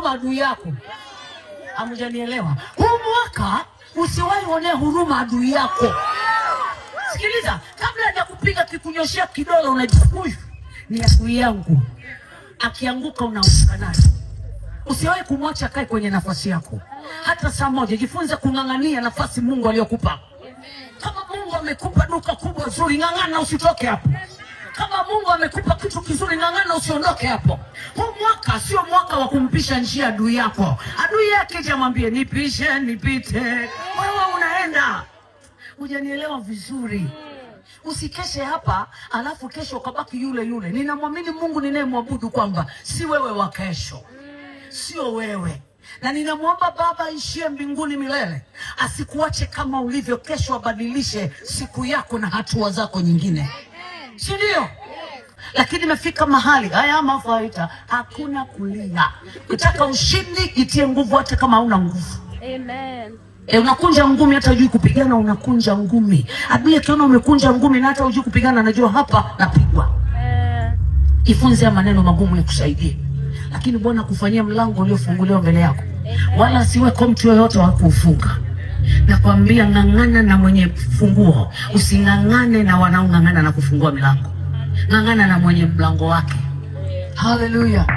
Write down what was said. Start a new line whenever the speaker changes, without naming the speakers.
huruma adui yako. Hamjanielewa? Huu mwaka usiwahi onea huruma adui yako. Sikiliza, kabla ya kupiga kikunyoshia kidole unajifuyu ni adui yangu. Akianguka unaanguka naye. Usiwahi kumwacha kae kwenye nafasi yako. Hata saa moja jifunze kung'ang'ania nafasi Mungu aliyokupa. Kama Mungu amekupa duka kubwa zuri, ng'ang'ana usitoke hapo. Kama Mungu amekupa kitu kizuri, ng'ang'ana usiondoke hapo. Huu mwaka sio mwaka wa kumpisha njia adui yako. Adui yake jamwambie nipishe nipite. Wewe unaenda. Hujanielewa vizuri. Usikeshe hapa alafu kesho ukabaki yule yule. Ninamwamini Mungu ninayemwabudu kwamba si wewe wa kesho. Sio wewe. Na ninamwomba Baba aishie mbinguni milele asikuache kama ulivyo. Kesho abadilishe siku yako na hatua zako nyingine. Si ndio? Lakini imefika mahali haya mafaita hakuna kulia. Ukitaka ushindi itie nguvu hata kama huna nguvu. Amen. Unakunja ngumi hata hujui kupigana, unakunja ngumi. Adui akiona umekunja ngumi na hata hujui kupigana anajua hapa napigwa. Jifunze maneno magumu yakusaidie. Lakini Bwana kufanyia mlango uliofunguliwa mbele yako. Wala siwe kwa mtu yoyote wa kufunga. Nakwambia ng'ang'ana na mwenye funguo. Using'ang'ane na wanaong'ang'ana na kufungua milango. Ng'ang'ana na mwenye mlango wake. Hallelujah.